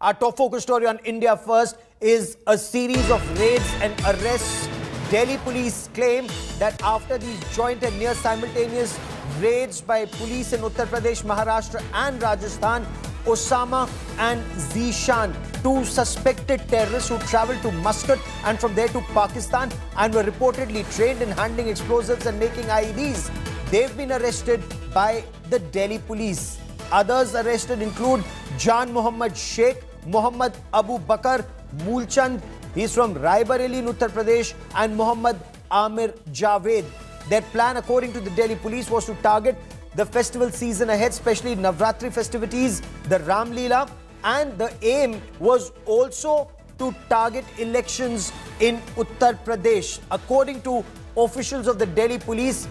Our top focus story on India First is a series of raids and arrests. Delhi police claim that after these joint and near simultaneous raids by police in Uttar Pradesh, Maharashtra and Rajasthan, Osama and Zishan, two suspected terrorists who travelled to Muscat and from there to Pakistan and were reportedly trained in handling explosives and making IEDs. They've been arrested by the Delhi police. Others arrested include Jan Muhammad Sheikh, Muhammad Abu Bakr Mulchand, he's from Raebareli in Uttar Pradesh, and Muhammad Amir Javed. Their plan, according to the Delhi police, was to target the festival season ahead, especially Navratri festivities, the Ram Leela, and the aim was also to target elections in Uttar Pradesh. According to officials of the Delhi police,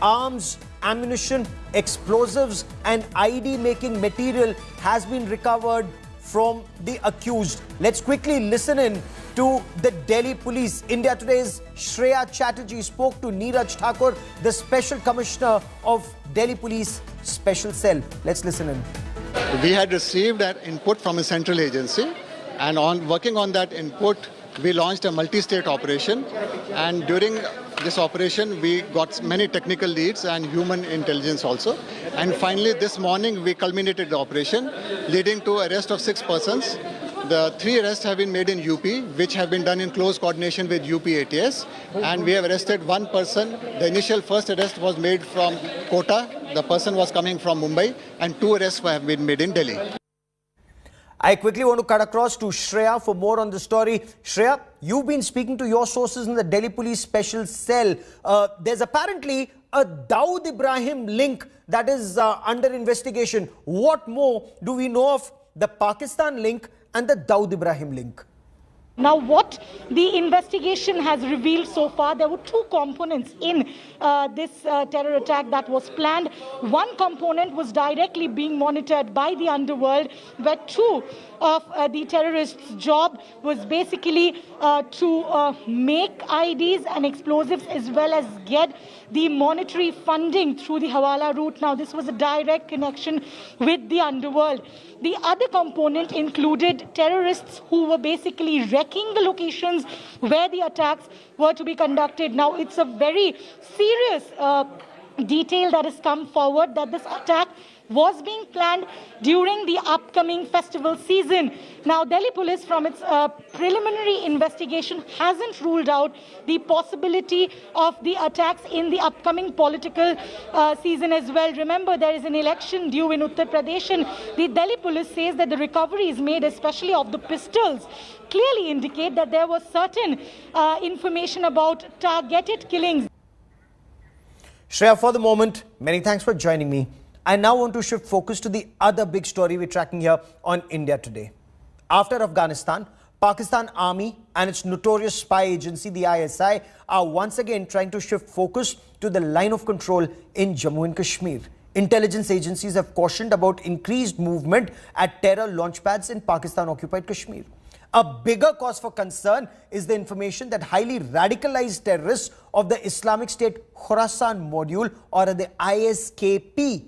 arms, ammunition, explosives and IED making material has been recovered from the accused. Let's quickly listen in to the Delhi police. India Today's Shreya Chatterjee spoke to Neeraj Thakur, the Special Commissioner of Delhi Police Special Cell. Let's listen in. We had received an input from a central agency, and on working on that input, we launched a multi-state operation, and during this operation we got many technical leads and human intelligence also, and finally this morning we culminated the operation, leading to arrest of 6 persons. The 3 arrests have been made in UP, which have been done in close coordination with UP ATS, and we have arrested 1 person. The initial first arrest was made from Kota, the person was coming from Mumbai, and 2 arrests have been made in Delhi. I quickly want to cut across to Shreya for more on the story. Shreya, you've been speaking to your sources in the Delhi Police Special Cell. There's apparently a Dawood Ibrahim link that is under investigation. What more do we know of the Pakistan link and the Dawood Ibrahim link? Now, what the investigation has revealed so far, there were 2 components in this terror attack that was planned. One component was directly being monitored by the underworld, where 2 of the terrorists' job was basically to make IEDs and explosives as well as get the monetary funding through the Hawala route. Now, this was a direct connection with the underworld. The other component included terrorists who were basically wrecking the locations where the attacks were to be conducted. Now, it's a very serious detail that has come forward, that this attack was being planned during the upcoming festival season. Now, Delhi police, from its preliminary investigation, hasn't ruled out the possibility of the attacks in the upcoming political season as well. Remember, there is an election due in Uttar Pradesh, and the Delhi police says that the recoveries made, especially of the pistols, clearly indicate that there was certain information about targeted killings. Shreya, for the moment, many thanks for joining me. I now want to shift focus to the other big story we're tracking here on India Today. After Afghanistan, Pakistan Army and its notorious spy agency, the ISI, are once again trying to shift focus to the line of control in Jammu and Kashmir. Intelligence agencies have cautioned about increased movement at terror launchpads in Pakistan-occupied Kashmir. A bigger cause for concern is the information that highly radicalized terrorists of the Islamic State Khorasan module, or the ISKP,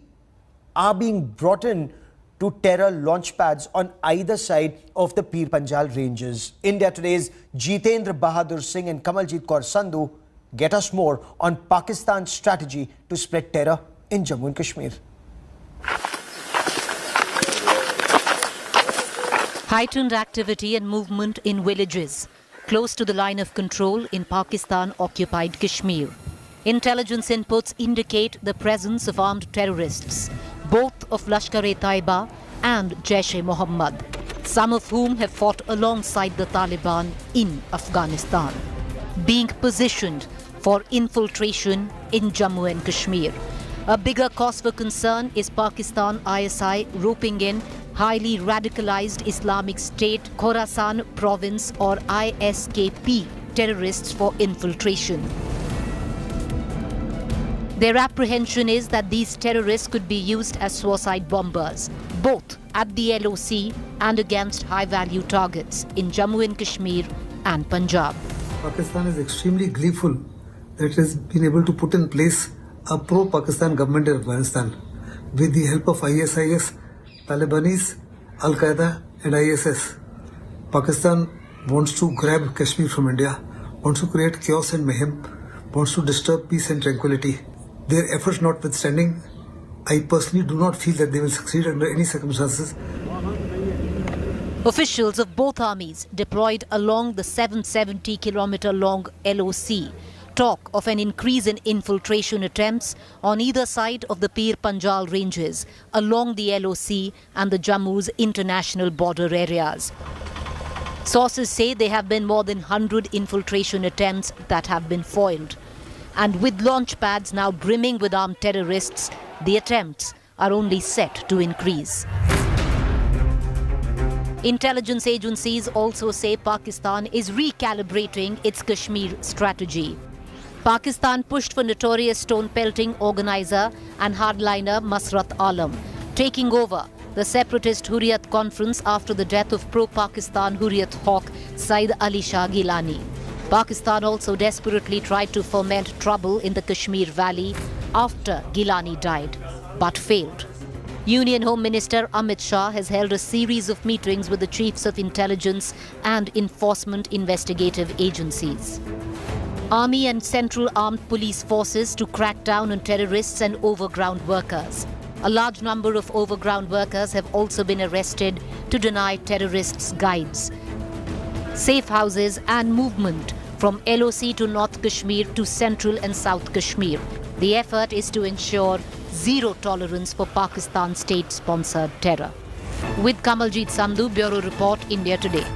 are being brought in to terror launchpads on either side of the Pir Panjal ranges. India Today's Jitendra Bahadur Singh and Kamaljeet Kaur Sandhu get us more on Pakistan's strategy to spread terror in Jammu and Kashmir. Heightened activity and movement in villages close to the line of control in Pakistan-occupied Kashmir. Intelligence inputs indicate the presence of armed terrorists, both of Lashkar-e-Taiba and Jaish-e-Mohammed, some of whom have fought alongside the Taliban in Afghanistan, being positioned for infiltration in Jammu and Kashmir. A bigger cause for concern is Pakistan ISI roping in highly radicalized Islamic State Khorasan province, or ISKP, terrorists for infiltration. Their apprehension is that these terrorists could be used as suicide bombers, both at the LOC and against high-value targets in Jammu and Kashmir and Punjab. Pakistan is extremely gleeful that it has been able to put in place a pro-Pakistan government in Afghanistan with the help of ISIS, Talibanis, Al-Qaeda and ISS. Pakistan wants to grab Kashmir from India, wants to create chaos and mayhem, wants to disturb peace and tranquility. Their efforts notwithstanding, I personally do not feel that they will succeed under any circumstances. Officials of both armies deployed along the 770-kilometer-long LOC talk of an increase in infiltration attempts on either side of the Pir Panjal ranges along the LOC and the Jammu's international border areas. Sources say there have been more than 100 infiltration attempts that have been foiled. And with launch pads now brimming with armed terrorists, the attempts are only set to increase. Intelligence agencies also say Pakistan is recalibrating its Kashmir strategy. Pakistan pushed for notorious stone-pelting organizer and hardliner Masrat Alam, taking over the separatist Hurriyat conference after the death of pro-Pakistan Hurriyat hawk Said Ali Shah Gilani. Pakistan also desperately tried to foment trouble in the Kashmir Valley after Gilani died, but failed. Union Home Minister Amit Shah has held a series of meetings with the chiefs of intelligence and enforcement investigative agencies. Army and Central Armed Police Forces to crack down on terrorists and overground workers. A large number of overground workers have also been arrested to deny terrorists guides. Safe houses and movement from LOC to North Kashmir to Central and South Kashmir. The effort is to ensure zero tolerance for Pakistan state-sponsored terror. With Kamaljit Sandhu, Bureau Report, India Today.